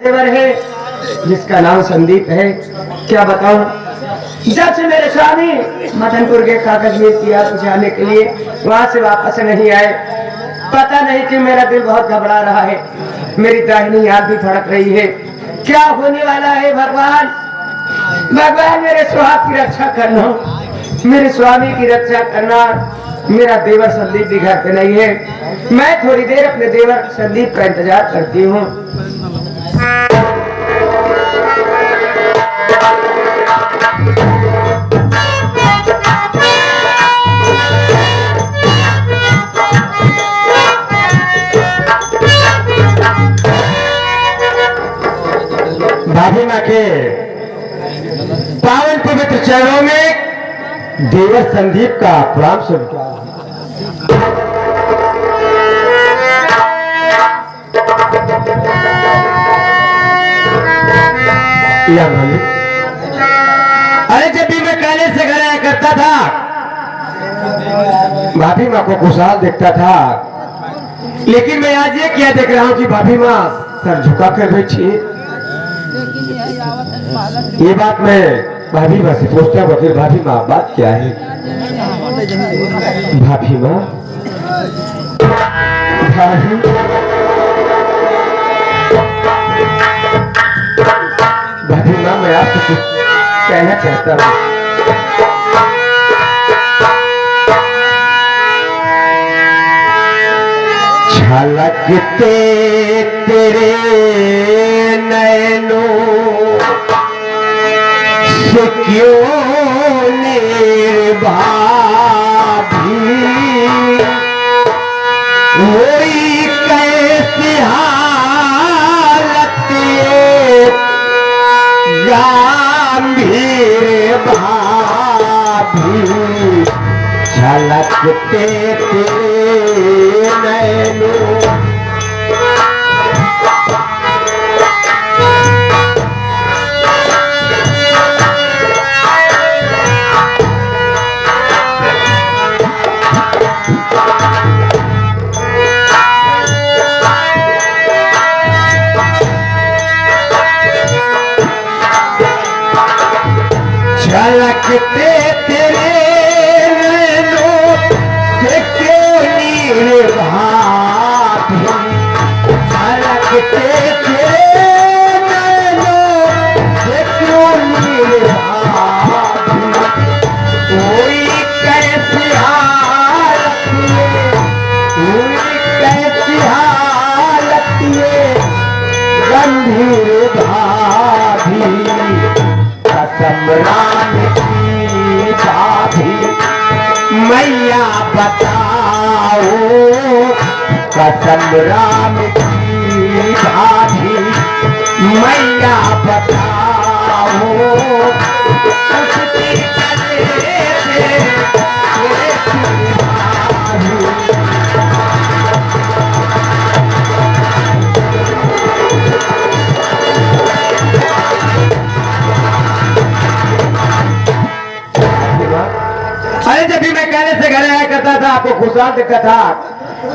देवर है जिसका नाम संदीप है। क्या बताऊं, जब से मेरे स्वामी मदनपुर के कागज में किया जाने के लिए वहां से वापस नहीं आए, पता नहीं कि मेरा दिल बहुत घबरा रहा है। मेरी दाहिनी आंख भी धड़क रही है। क्या होने वाला है भगवान? भगवान मेरे स्वामी की रक्षा करना, मेरे स्वामी की रक्षा करना। मेरा देवर संदीप भी घर पे नहीं है। मैं थोड़ी देर अपने देवर संदीप का इंतजार करती हूँ। भाभी माँ के पावन पवित्र चरणों में देवर संदीप का प्रणाम स्वीकार। अरे जब भी मैं काले से घर आया करता था, भाभी माँ को खुशहाल देखता था, लेकिन मैं आज ये क्या देख रहा हूँ कि भाभी माँ सर झुका कर बैठी। ये बात मैं भाभी माँ से पूछता हूँ, भाभी माँ बात क्या है? भाभी माँ, भाभी माँ, मैं आपसे कुछ कहना चाहता हूँ। झलकते तेरे नैनों से क्यों निर्भाभी, वही कैसी हालत गंभीर भाभी। झलकते तेरे नैनों झलकते तेरे नैनों से क्यों निर्भाभी। झलकते तेरे नैनों से क्यों निर्भाभी, कोई कैसी हालत में, कोई कैसी हालत में गंभीर भाभी। कसम राम की भाभी मैया बताओ, कसम राम की भाभी मैया बताओ। उसकी गले से अरे जब भी मैं कहने से घर आया करता था, आपको खुशहाल देखता था,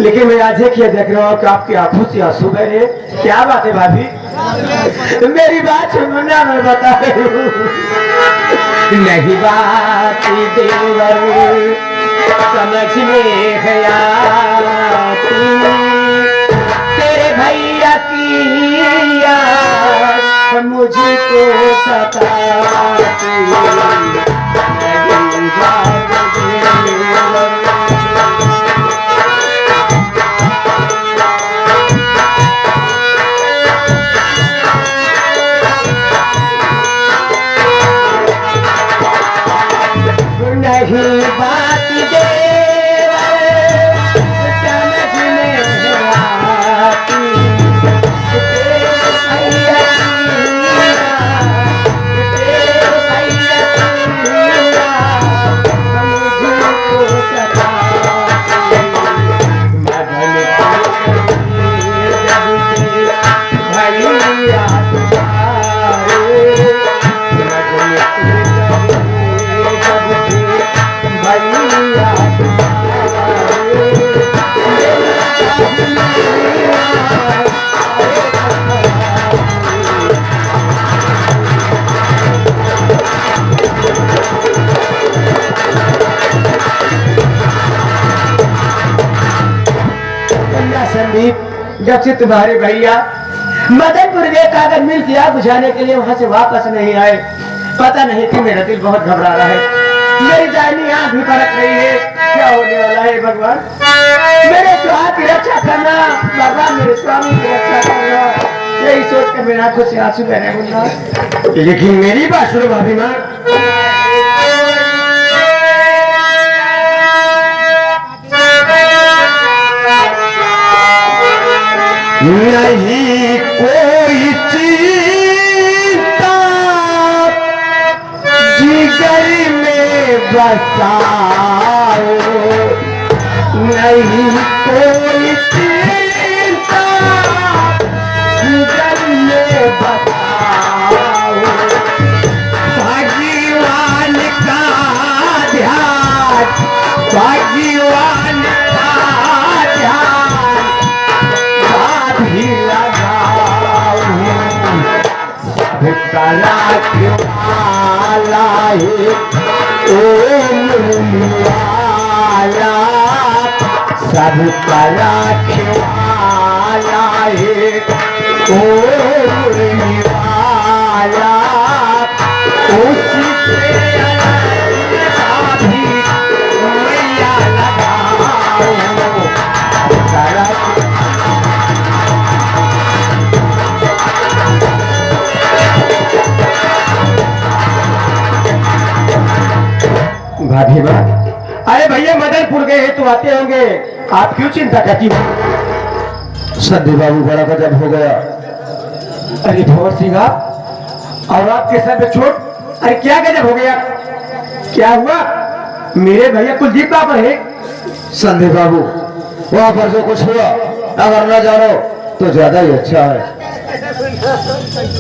लेकिन मैं आज ये देख रहा हूँ कि आपकी आंखों से आंसू बह रहे। क्या बात है भाभी? मेरी बात सुनना, मैं बता रही हूँ। नहीं बात देवर समझ में है आती, तेरे भैया की याद मुझको सताती। नहीं बात देवर समझ में आती, तेरे भैया मुझको सताती। मदन भैया भैया जब से तुम्हारे भैया मदनपुर के कागज मिल किया बुझाने के लिए वहां से वापस नहीं आए, पता नहीं कि मेरा दिल बहुत घबरा रहा है, मेरी दाहिनी आंख भी फड़क रही है, क्या होने वाला है भगवान। मेरे स्वामी की रक्षा करना भगवान, मेरे स्वामी की रक्षा करना, यही सोच कर मेरा आंखों से आंसू बहने बोलना। लेकिन मेरी बात सुनो भाभी माँ, नहीं कोई चिंता जिगर में बसाओ, नहीं कोई चिंता जिगर में बसाओ, भगवान का ध्यान, भगवान का ध्यान भी लगाओ, कला क्यों लाए ओ मुनिवाला, सब कला क्यों लाए ओ मुनिवाला, उससे भी मैया लगाओ, कला भाभी माँ। अरे भैया मदनपुर गए तो आते होंगे, आप क्यों चिंता करती? संदीप बाबू बड़ा गजब हो गया। अरे भंवर सिंह और आपके सर पे चोट, अरे क्या गजब हो गया, क्या हुआ? मेरे भैया कुलदीप कहाँ पर है? संदीप बाबू वहां पर जो कुछ हुआ अगर न जानो तो ज्यादा ही अच्छा है।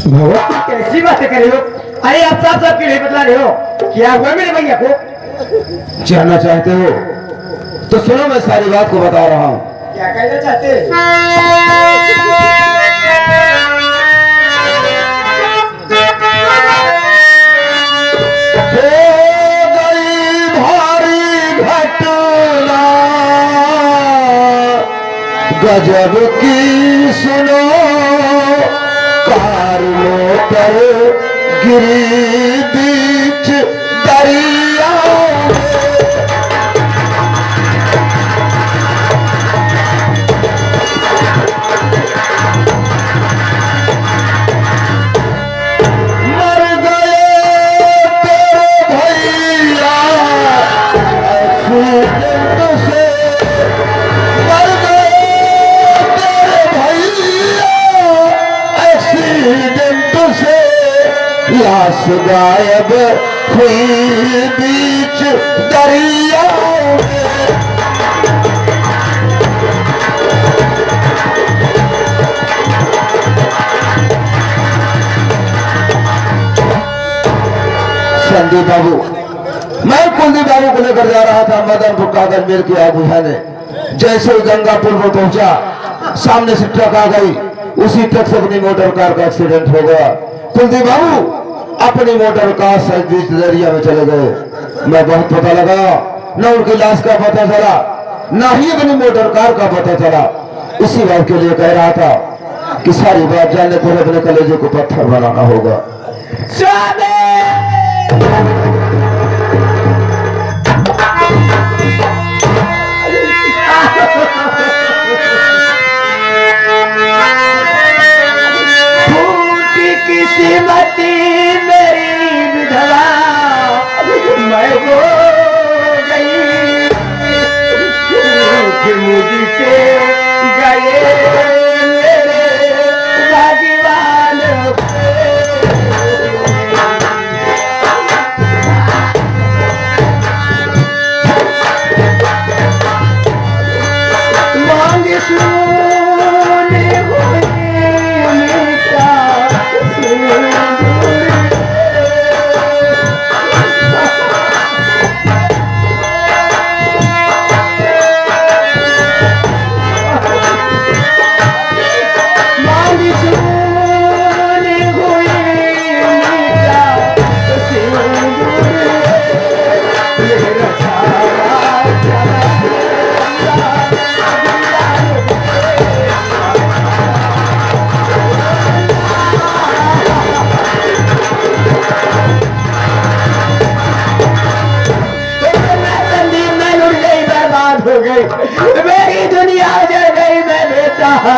भगवान कैसी बातें कर रहे हो? अरे आप साफ साफ क्यों नहीं बतला रहे हो, क्या हुआ मेरे भैया को? जानना चाहते हो तो सुनो, मैं सारी बात को बता रहा हूँ। क्या कहना चाहते हैं? हो गई भारी घटना गजब की सुनो, कार मोटर गिरी बीच दरिया, मर गए तेरे भैया एक्सीडेंट से, मर गए तेरे भैया एक्सीडेंट से, लाश गायब हुई बीच दरिया में। संदीप बाबू, मैं कुलदीप बाबू को लेकर जा रहा था मदनपुर कागज मिल की आग बुझाने। जैसे ही गंगापुर में पहुंचा, सामने से ट्रक आ गई, उसी ट्रक से अपनी मोटर कार का एक्सीडेंट हो गया। कुलदीप बाबू अपनी मोटर कार से बीच दरिया में चले गए। मैं बहुत पता लगा, न उनकी लाश का पता चला, न ही अपनी मोटर कार का पता चला। इसी बात के लिए कह रहा था कि सारी बात जानने को अपने कलेजे को पत्थर बनाना होगा। किस्मती मेरी विधवा मैं हो गई, मुझसे गए मेरे भगवान, मांग सुने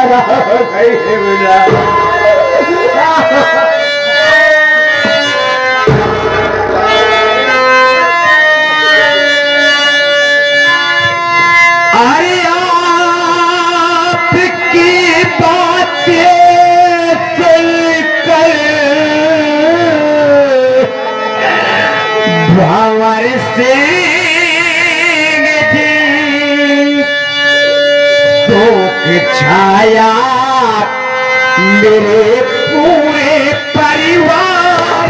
बेचारा हो गई है बेटा। अरे आपकी बातें सुनकर भंवर सिंह जी शोक छाया मेरे पूरे परिवार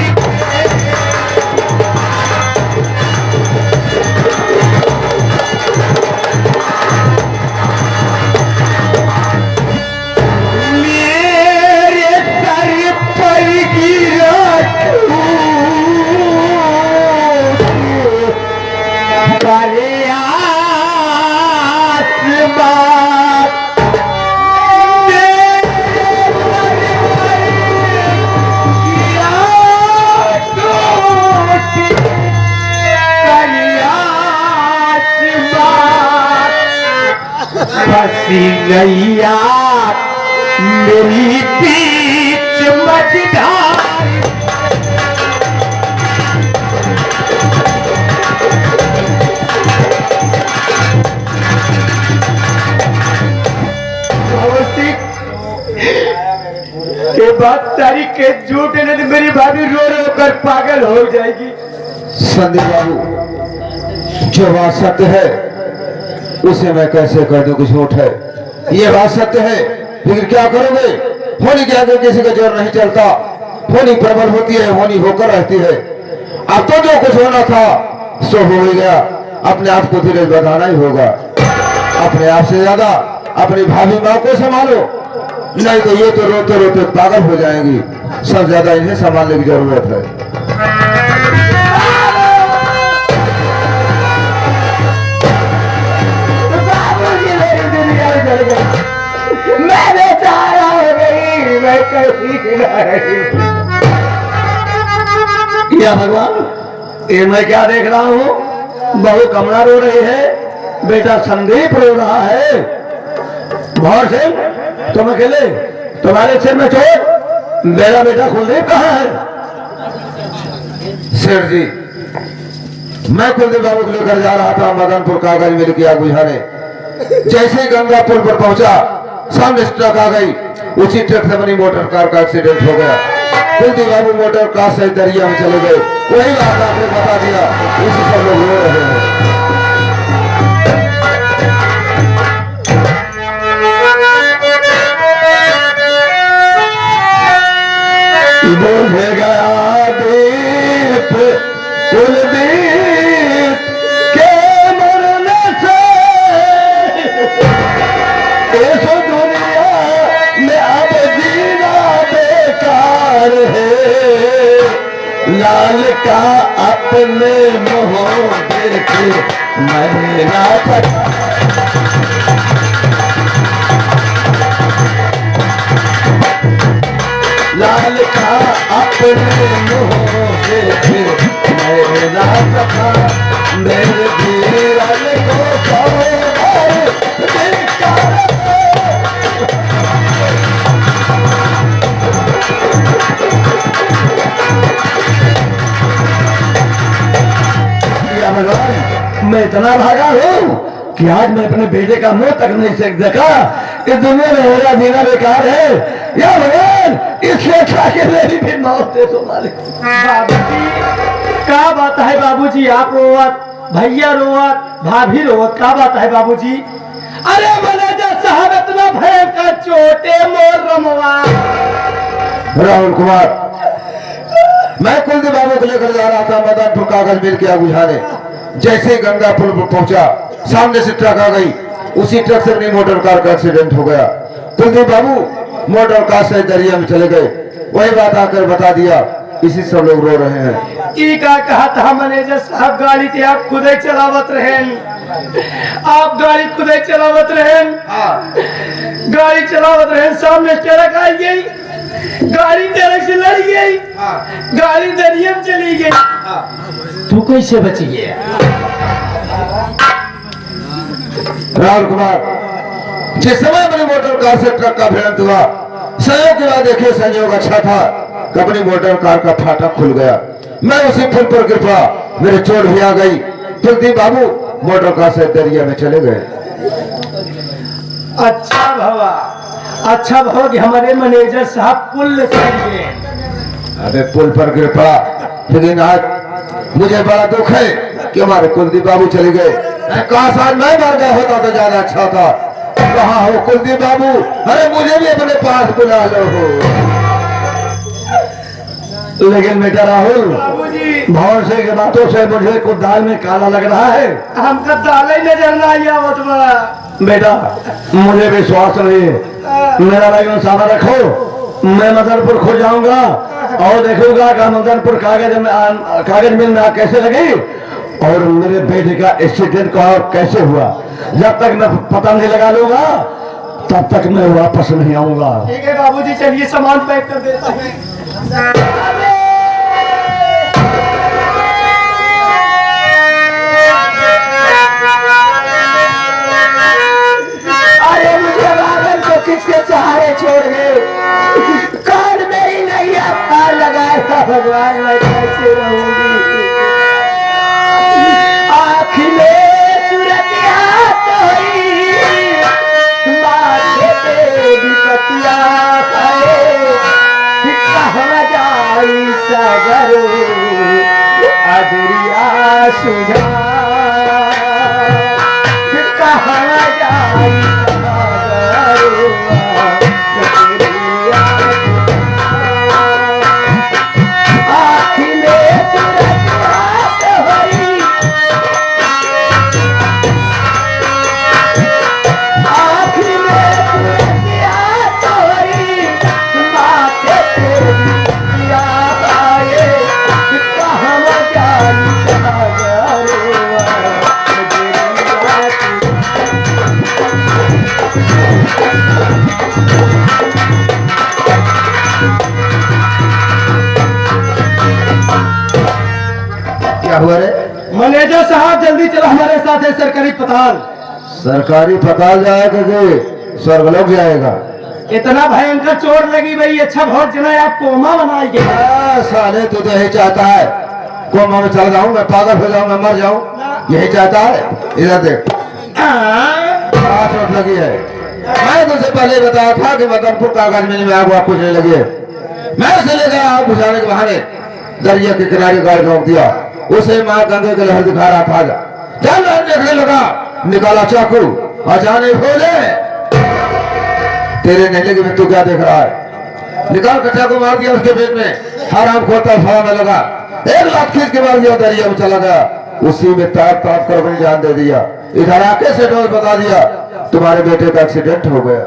मेरे सर पर गिरा करे आसमान फंसी नैया मेरी बीच मझधार ये बात सारी के झूठ है, नहीं मेरी भाभी रो रो कर पागल हो जाएगी। संदीप बाबू, जो बात सत्य है उसे मैं कैसे कह दूं कि झूठ है? ये बात सत्य है, लेकिन क्या करोगे? होनी क्या कि किसी का जोर नहीं चलता, होनी प्रबल होती है, होनी होकर रहती है। अब तो जो कुछ होना था सो हो ही गया, अपने आप को धीरे बढ़ाना ही होगा। अपने आप से ज्यादा अपनी भाभी माँ को संभालो, नहीं तो ये तो रोते रोते पागल हो जाएंगी। सब ज्यादा इन्हें संभालने की जरूरत है। मैं बेचारा हो गई, मैं कहीं ना रही। या भगवान, ये मैं क्या देख रहा हूँ? बहू कमला रो रही है, बेटा संदीप रो रहा है। भौर सिंह, तुम अकेले, तुम्हारे सिर में चोट, मेरा बेटा कुलदीप कहाँ है? सेठ जी, मैं कुलदीप बाबू को लेकर जा रहा था मदनपुर कागज मिल की आग बुझाने। जैसे ही गंगा पुल पर पहुंचा, सामने ट्रक आ गई। उसी ट्रक से बनी मोटर कार का एक्सीडेंट हो गया। कुलदीप बाबू मोटर कार से दरिया में चले गए। वही बात आपने बता दिया, उसी सब लोग रो रहे हैं। बोल गया दीप कुलदीप के मरने से, इस दुनिया में अब जीना बेकार है। लाल का अपने मुँह देख मरना पड़ा। लाल का अपने मुँह देख मेरा सखा, मेरे धीरज को मैं इतना भागा हूँ कि आज मैं अपने बेटे का मुंह तक नहीं सेक देखा। इस दुनिया में मेरा जीना बेकार है। या भगवान, इससे अच्छा के मेरी भी मौत दे दो मालिक। बाबूजी, क्या बात है बाबूजी? आप रोवत, भैया रोवत, भाभी रोवत, क्या बात है बाबूजी? अरे मैनेजर साहब, इतना भयंकर चोटे मोर रमवा। राहुल कुमार, मैं कुलदीप बाबू को लेकर जा रहा था मदनपुर कागज मिल की आग बुझाने। जैसे ही गंगा पुल पर पहुंचा, सामने से ट्रक आ गई। उसी ट्रक से अपनी मोटर कार का एक्सीडेंट हो गया। कुलदीप बाबू मोटर कार से दरिया में चले गए। वही बात आकर बता दिया, इसी सब लोग रो रहे हैं। ई का कहा था मैनेजर साहब, गाड़ी थी आप खुद ही चलावत रहे, आप गाड़ी खुद ही चलावत रहे, गाड़ी चलावत रहे। सामने ट्रक आई गई, गाड़ी ट्रक से लड़ गई, गाड़ी दरिया में चली गई। तू कैसे बच गया? राहुल कुमार, जिस समय अपनी मोटर कार से ट्रक का भिड़ंत हुआ, संयोग के बाद देखिए संयोग अच्छा था कि अपनी मोटर कार का फाटक खुल गया। मैं उसी पुल पर गिर पड़ा, मेरे चोट भी आ गई। कुलदीप बाबू मोटर कार से दरिया में चले गए। अच्छा भवा कि हमारे मैनेजर साहब पुल चढ़ गए। अबे पुल पर गिर पड़ा, लेकिन आज मुझे बड़ा दुख है कि हमारे कुलदीप बाबू चले गए। काश आज मैं मर गया होता तो ज्यादा अच्छा था। कहाँ हो कुलदीप बाबू? अरे मुझे भी अपने पास बुला लो हो। लेकिन बेटा राहुल, भवन से की बातों से मुझे कुछ दाल में काला लग रहा है। हमका दाल ही नजर ना आया बतवा। बेटा मुझे विश्वास नहीं है, मेरा लगन सादा रखो, मैं मदनपुर खो जाऊंगा और देखूंगा कि मदनपुर कागज मिल में कैसे लगी और मेरे बेटे का एक्सीडेंट का कैसे हुआ। जब तक मैं पता नहीं लगा लूंगा तब तक मैं वापस नहीं आऊंगा। ठीक है बाबूजी, चलिए सामान पैक कर देता हूँ। अरे मुझे वागन को किसके सहारे छोड़ गए? कौन मेरी नैया पार लगाएगा? भगवान मैं कैसे रहूंगी? आँख में सूरत माथे पे विपतिया है, कहाँ जाई सागरो अदरिया सुझा, कहाँ जाई सागरो अदरिया। आँख में सूरत होई, आँख में सूरत होई, माथे पे विपतिया आए, कहाँ जाई सागरो क्या हुआ रे? मैनेजर साहब जल्दी चलो हमारे साथ है सरकारी अस्पताल। सरकारी अस्पताल जाएगा कि स्वर्गलोक जाएगा? इतना भयंकर चोट लगी भाई, अच्छा बहुत जना आप कोमा बनाएंगे। साले तू तो यही चाहता है कोमा में चल जाऊं, मैं पागल हो जाऊं, मैं मर जाऊं, यही चाहता है। इधर देख चोट लगी है। मैं तुझसे पहले बताया था कि मदनपुर कागज मिल में आग वाग कुछ नहीं लगी है। मैं उसे ले गया आग बुझाने के बहाने, दरिया के किनारे गाड़ी रोक दिया। उसे माँ गंगे के लहर दिखा रहा था। जब मैं देखने लगा, निकाला चाकू, अचानक भोले तेरे नेले में तू क्या देख रहा है? निकाल कर चाकू मार दिया उसके पेट में, हराम खोता फलाने लगा। एक लाख खींच के मार दिया, दरिया में चला गया। उसी में ताप ताप कर अपनी जान दे दिया। इधर आके से डोज बता दिया तुम्हारे बेटे का एक्सीडेंट हो गया।